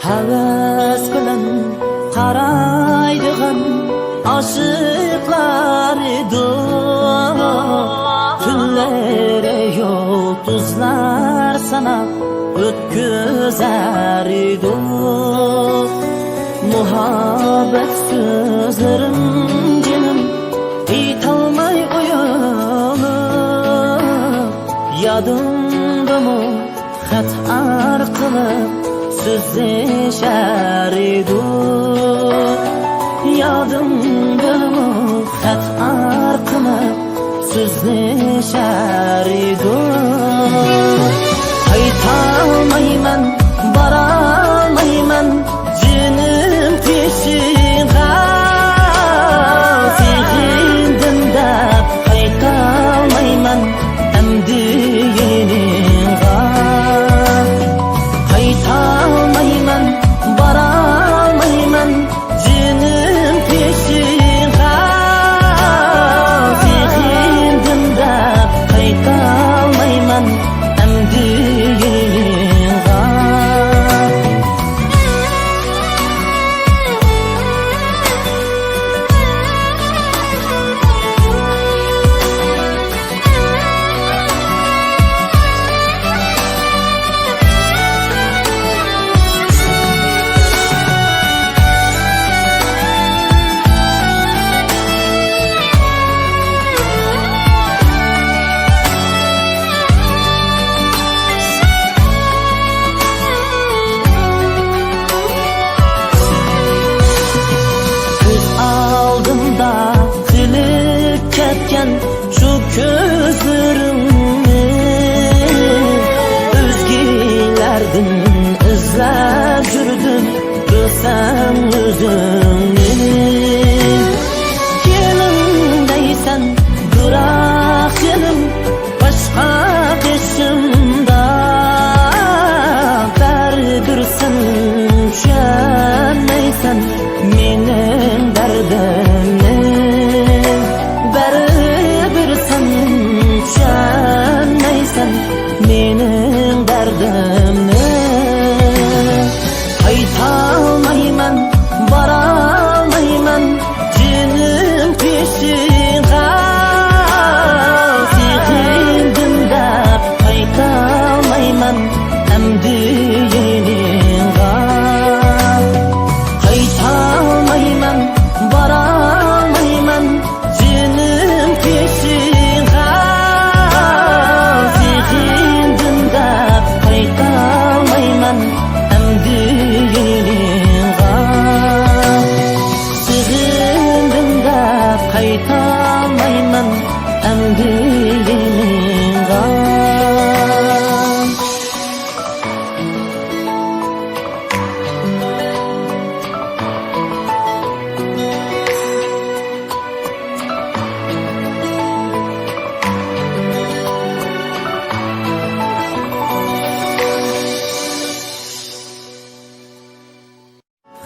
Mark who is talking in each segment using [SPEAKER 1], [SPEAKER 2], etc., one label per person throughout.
[SPEAKER 1] Havas bilan qaraydigan aşıklar idim. Kunlere yulduzlar sanab ötküzer idim. Muhabbet sözlerim canım aytolmay uyalib, yodimdami xat orqali so'zlashar edik. Yodimdami xat orqali so'zlashar edik. Aytolmayman, borolmayman jinim teshig'a, sevgindim deb qaytolmayman endi yening'a. Qaytolmayman, borolmayman jinim teshig'a, sevgindim deb qaytolmayman endi yening'a. Tilib ketgan shu ko'zlarimni o'zgalardan izlab yurdim, bilsam o'zimni. Kelimdaysan biroq jinim boshqa qishimda, baribirsan tushunmaysan mening dardimni. Baribirsan tushunmaysan mening dardimni. Aytolmayman, borolmayman jinim teshig'a, sevgindim deb qaytolmayman endi yening'a. Qaytolmayman, borolmayman jinim teshig'a, sevgindim deb qaytolmayman endi yening'a. Sevgindim deb qaytolmayman endi yening'a.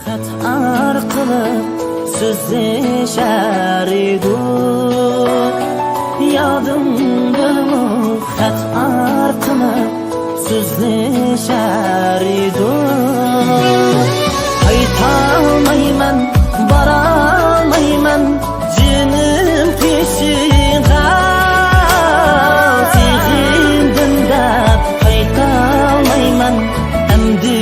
[SPEAKER 1] Xat orqali so'zlashar edik. Yodimdami xat orqali so'zlashar edik. Aytolmayman, borolmayman jinim teshig'a, sevgindim deb qaytolmayman endi